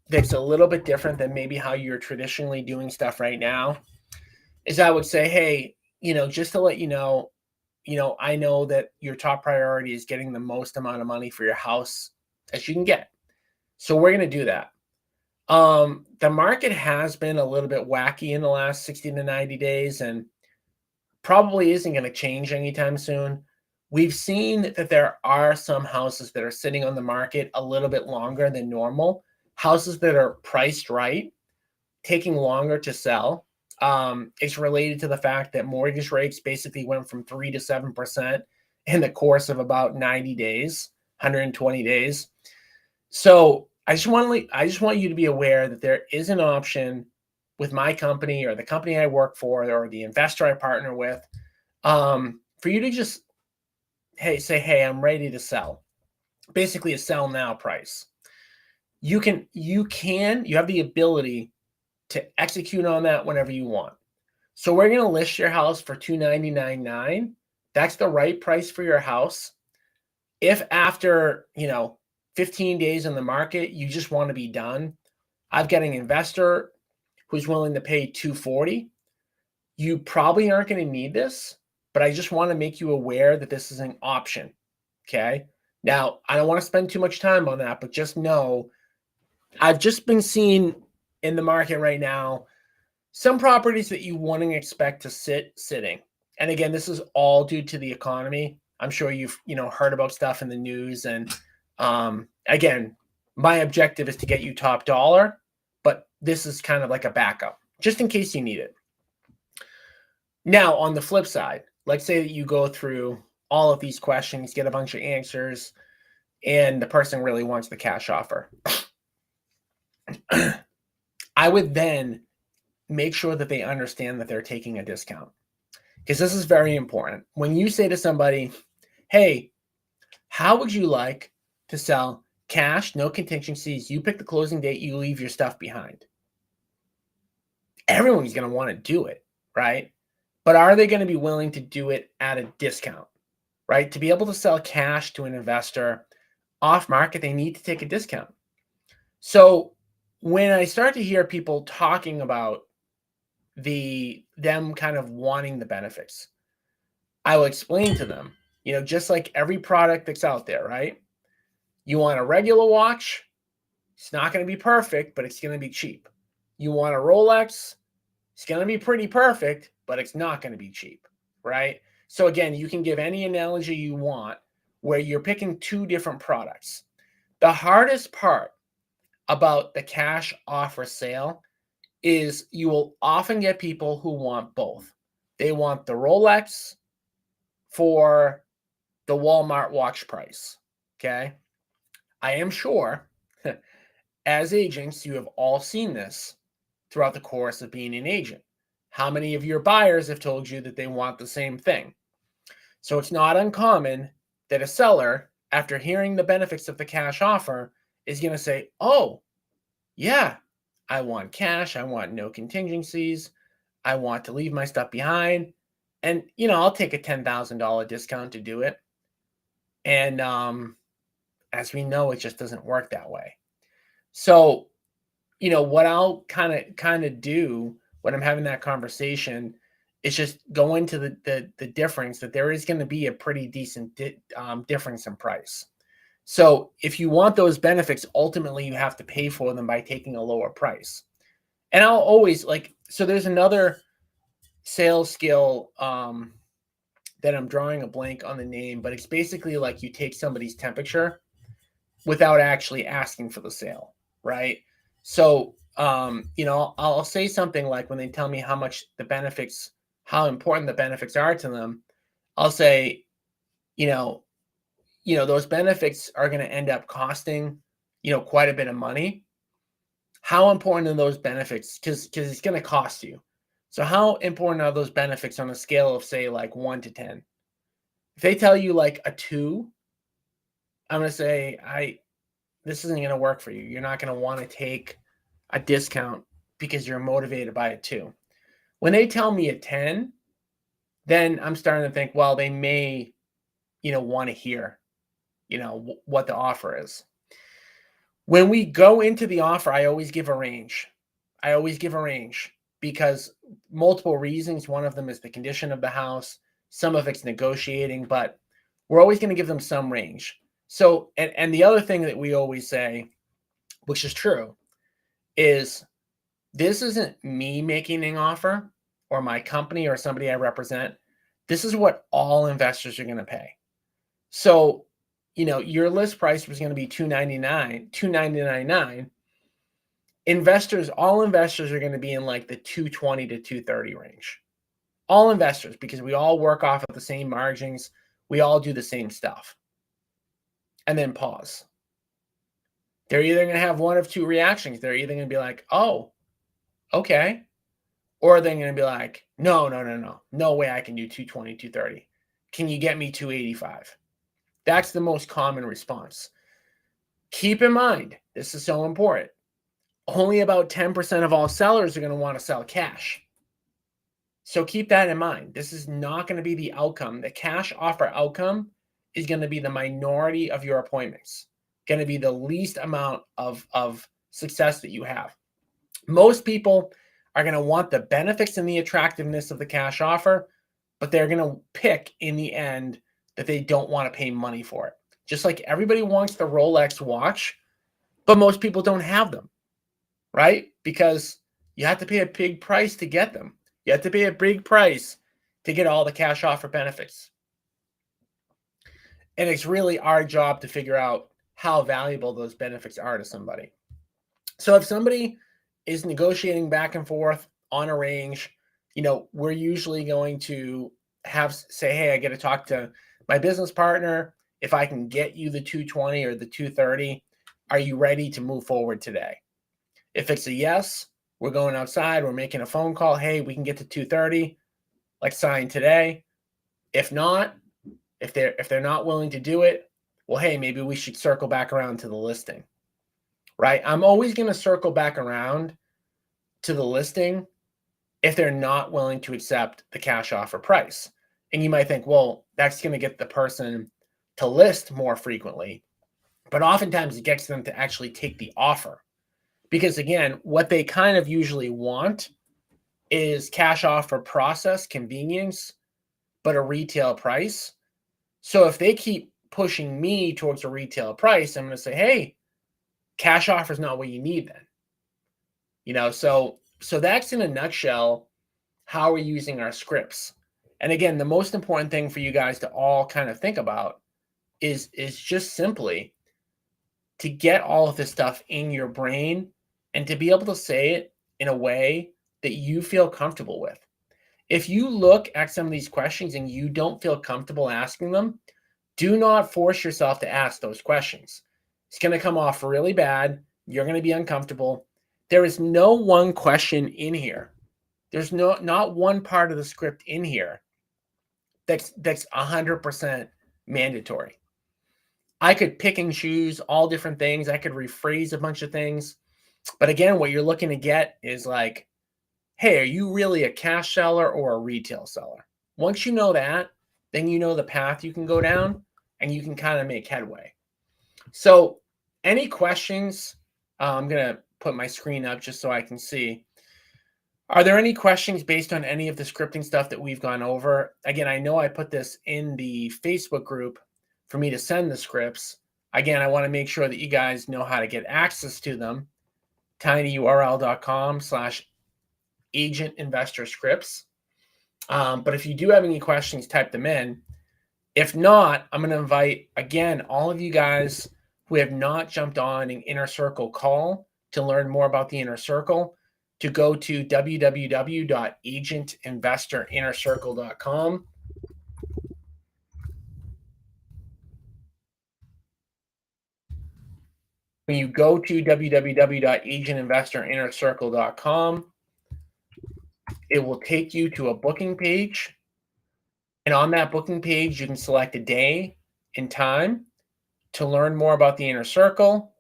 that's a little bit different than maybe how you're traditionally doing stuff right now, is I would say, hey, just to let you know, I know that your top priority is getting the most amount of money for your house as you can get. So we're going to do that. The market has been a little bit wacky in the last 60 to 90 days and probably isn't going to change anytime soon. We've seen that there are some houses that are sitting on the market a little bit longer than normal, houses that are priced right, taking longer to sell. It's related to the fact that mortgage rates basically went from 3 to 7% in the course of about 90 days, 120 days. So I just want you to be aware that there is an option with my company or the company I work for or the investor I partner with, for you to just say, hey, I'm ready to sell. Basically, a sell now price. You have the ability to execute on that whenever you want. So we're going to list your house for $299,900. That's the right price for your house. If after 15 days in the market, you just want to be done, I've got an investor who's willing to pay $240,000. You probably aren't going to need this, but I just want to make you aware that this is an option. Okay. Now, I don't want to spend too much time on that, but just know I've just been seeing in the market right now some properties that you wouldn't expect to sitting. And again, this is all due to the economy. I'm sure you've heard about stuff in the news. And again, my objective is to get you top dollar, but this is kind of like a backup, just in case you need it. Now, on the flip side, let's say that you go through all of these questions, get a bunch of answers, and the person really wants the cash offer. I would then make sure that they understand that they're taking a discount, because this is very important. When you say to somebody, hey, how would you like to sell cash, no contingencies, you pick the closing date, you leave your stuff behind? Everyone's going to want to do it, right? But are they going to be willing to do it at a discount, right? To be able to sell cash to an investor off market, they need to take a discount. So when I start to hear people talking about them kind of wanting the benefits, I will explain to them, just like every product that's out there, right? You want a regular watch, it's not going to be perfect, but it's going to be cheap. You want a Rolex, it's going to be pretty perfect, but it's not going to be cheap, right? So again, you can give any analogy you want where you're picking two different products. The hardest part about the cash offer sale is you will often get people who want both. They want the Rolex for the Walmart watch price, okay? I am sure as agents, you have all seen this throughout the course of being an agent. How many of your buyers have told you that they want the same thing? So it's not uncommon that a seller, after hearing the benefits of the cash offer, is going to say, oh, yeah, I want cash. I want no contingencies. I want to leave my stuff behind. And, I'll take a $10,000 discount to do it. And as we know, it just doesn't work that way. So, what I'll kind of do when I'm having that conversation is just go into the difference that there is going to be a pretty decent difference in price. So if you want those benefits, ultimately you have to pay for them by taking a lower price. And I'll always so there's another sales skill that I'm drawing a blank on the name, but it's basically like you take somebody's temperature without actually asking for the sale, right? So, I'll say something like when they tell me how important the benefits are to them, I'll say, those benefits are going to end up costing, quite a bit of money. How important are those benefits? Because it's going to cost you. So how important are those benefits on a scale of, say, like 1 to 10? If they tell you like a 2, I'm going to say, this isn't going to work for you. You're not going to want to take a discount because you're motivated by a 2. When they tell me a 10, then I'm starting to think, well, they may, want to hear, what the offer is. When we go into the offer, I always give a range. Because multiple reasons. One of them is the condition of the house. Some of it's negotiating, but we're always going to give them some range. So, and the other thing that we always say, which is true, is this isn't me making an offer or my company or somebody I represent. This is what all investors are going to pay. So, your list price was going to be $299.9. All investors are going to be in like the 220 to 230 range. All investors, because we all work off of the same margins. We all do the same stuff. And then pause. They're either going to have one of two reactions. They're either going to be like, oh, okay. Or they're going to be like, no, no, no, no. No way I can do 220, 230. Can you get me 285? That's the most common response. Keep in mind, this is so important. Only about 10% of all sellers are going to want to sell cash. So keep that in mind. This is not going to be the outcome. The cash offer outcome is going to be the minority of your appointments, going to be the least amount of success that you have. Most people are going to want the benefits and the attractiveness of the cash offer, but they're going to pick in the end that they don't want to pay money for it. Just like everybody wants the Rolex watch, but most people don't have them, right? Because you have to pay a big price to get them. You have to pay a big price to get all the cash offer benefits. And it's really our job to figure out how valuable those benefits are to somebody. So if somebody is negotiating back and forth on a range, we're usually going to say, hey, I got to talk to my business partner. If I can get you the 220 or the 230, are you ready to move forward today? If it's a yes, we're going outside, we're making a phone call. Hey, we can get to 230, like sign today. If not, if they're not willing to do it, well, hey, maybe we should circle back around to the listing, right? I'm always going to circle back around to the listing if they're not willing to accept the cash offer price. And you might think, well, that's going to get the person to list more frequently. But oftentimes it gets them to actually take the offer. Because again, what they kind of usually want is cash offer process, convenience, but a retail price. So if they keep pushing me towards a retail price, I'm going to say, hey, cash offer is not what you need then. So that's in a nutshell how we're using our scripts. And again, the most important thing for you guys to all kind of think about is just simply to get all of this stuff in your brain and to be able to say it in a way that you feel comfortable with. If you look at some of these questions and you don't feel comfortable asking them, do not force yourself to ask those questions. It's going to come off really bad. You're going to be uncomfortable. There is no one question in here. There's not one part of the script in here that's 100% mandatory. I could pick and choose all different things. I could rephrase a bunch of things. But again, what you're looking to get is like, hey, are you really a cash seller or a retail seller? Once you know that, then you know the path you can go down and you can kind of make headway. So any questions? I'm going to put my screen up just so I can see. Are there any questions based on any of the scripting stuff that we've gone over? Again, I know I put this in the Facebook group for me to send the scripts. Again, I want to make sure that you guys know how to get access to them. tinyurl.com/agent investor scripts. But if you do have any questions, type them in. If not, I'm going to invite, again, all of you guys who have not jumped on an Inner Circle call to learn more about the Inner Circle to go to www.agentinvestorinnercircle.com. When you go to www.agentinvestorinnercircle.com, it will take you to a booking page. And on that booking page, you can select a day and time to learn more about the Inner Circle.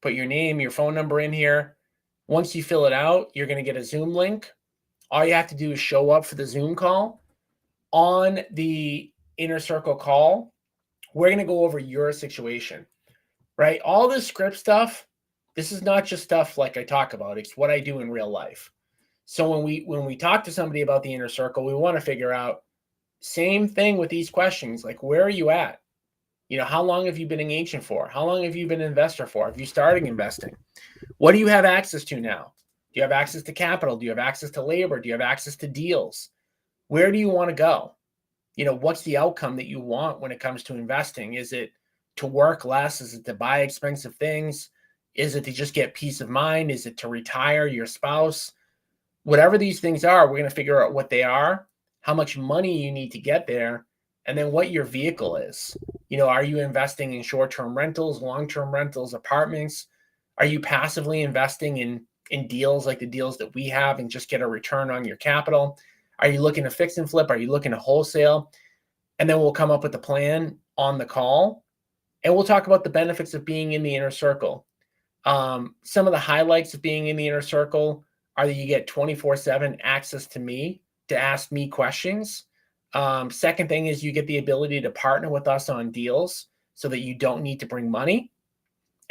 Put your name, your phone number in here. Once you fill it out, you're going to get a Zoom link. All you have to do is show up for the Zoom call. On the Inner Circle call, we're going to go over your situation, right? All this script stuff, this is not just stuff like I talk about. It's what I do in real life. So when we talk to somebody about the Inner Circle, we want to figure out, same thing with these questions, like where are you at? How long have you been an agent for? How long have you been an investor for? Have you started investing? What do you have access to now? Do you have access to capital? Do you have access to labor? Do you have access to deals? Where do you want to go? What's the outcome that you want when it comes to investing? Is it to work less? Is it to buy expensive things? Is it to just get peace of mind? Is it to retire your spouse? Whatever these things are, we're going to figure out what they are, how much money you need to get there, and then what your vehicle is. Are you investing in short-term rentals, long-term rentals, apartments? Are you passively investing in deals like the deals that we have and just get a return on your capital? Are you looking to fix and flip? Are you looking to wholesale? And then we'll come up with a plan on the call, and we'll talk about the benefits of being in the inner circle. Some of the highlights of being in the inner circle are that you get 24/7 access to me to ask me questions. Second thing is you get the ability to partner with us on deals so that you don't need to bring money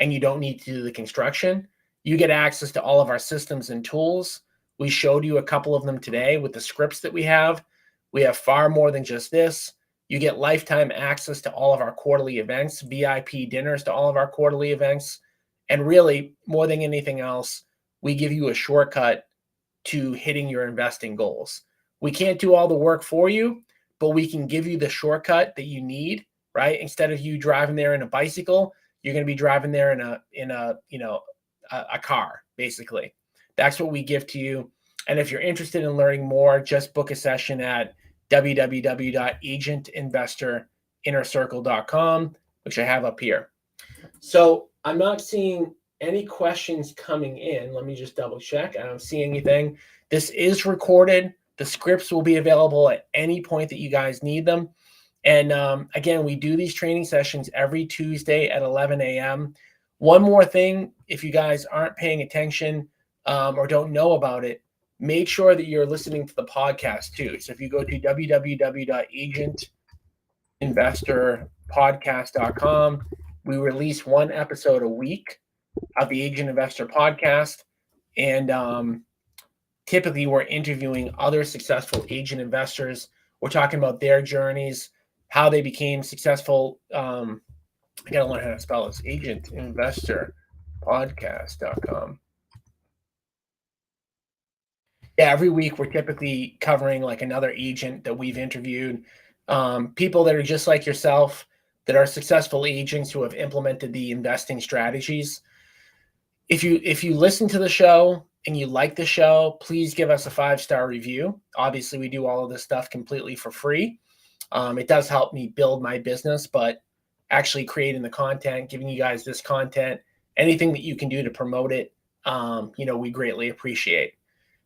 and you don't need to do the construction. You get access to all of our systems and tools. We showed you a couple of them today with the scripts that we have. We have far more than just this. You get lifetime access to all of our quarterly events, VIP dinners to all of our quarterly events. And really, more than anything else, we give you a shortcut to hitting your investing goals. We can't do all the work for you, but we can give you the shortcut that you need, right? Instead of you driving there in a bicycle, you're going to be driving there in a car, basically. That's what we give to you. And if you're interested in learning more, just book a session at www.agentinvestorinnercircle.com, which I have up here. So I'm not seeing any questions coming in. Let me just double check. I don't see anything. This is recorded. The scripts will be available at any point that you guys need them. And again, we do these training sessions every Tuesday at 11 a.m. One more thing, if you guys aren't paying attention or don't know about it, make sure that you're listening to the podcast too. So if you go to www.agentinvestorpodcast.com, we release one episode a week of the Agent Investor Podcast. And typically we're interviewing other successful agent investors. We're talking about their journeys, how they became successful. I got to learn how to spell this. Agentinvestorpodcast.com. Yeah, every week we're typically covering like another agent that we've interviewed, people that are just like yourself, that are successful agents who have implemented the investing strategies. If you listen to the show and you like the show, please give us a 5-star review. Obviously, we do all of this stuff completely for free. It does help me build my business, but actually creating the content, giving you guys this content, anything that you can do to promote it, we greatly appreciate.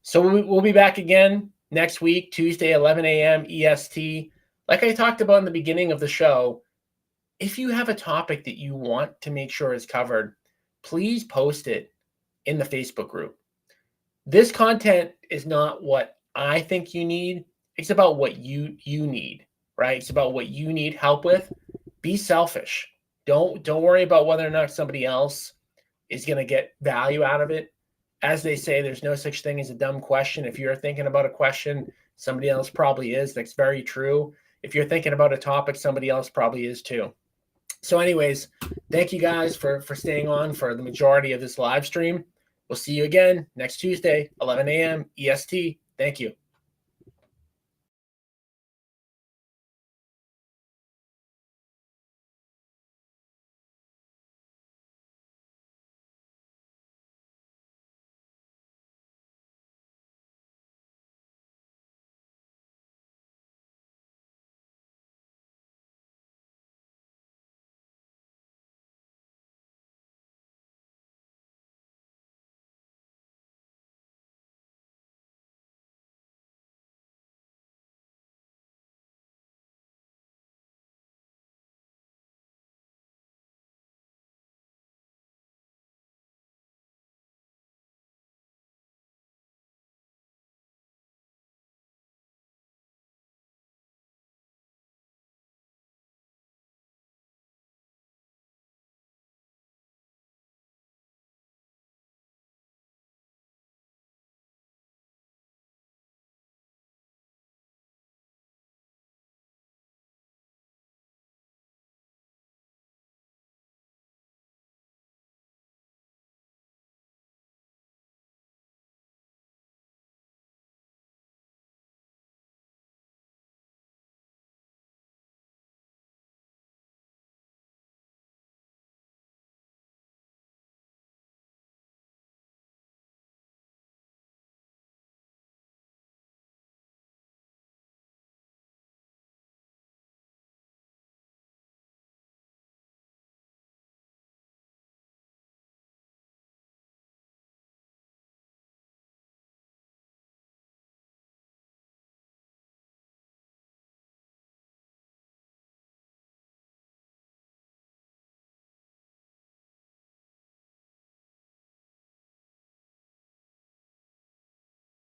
So we'll be back again next week, Tuesday, 11 a.m. EST. Like I talked about in the beginning of the show, if you have a topic that you want to make sure is covered, please post it in the Facebook group. This content is not what I think you need. It's about what you need, right? It's about what you need help with. Be selfish. Don't worry about whether or not somebody else is going to get value out of it. As they say, there's no such thing as a dumb question. If you're thinking about a question, somebody else probably is. That's very true. If you're thinking about a topic, somebody else probably is too. So anyways, thank you guys for staying on for the majority of this live stream. We'll see you again next Tuesday, 11 a.m. EST. Thank you.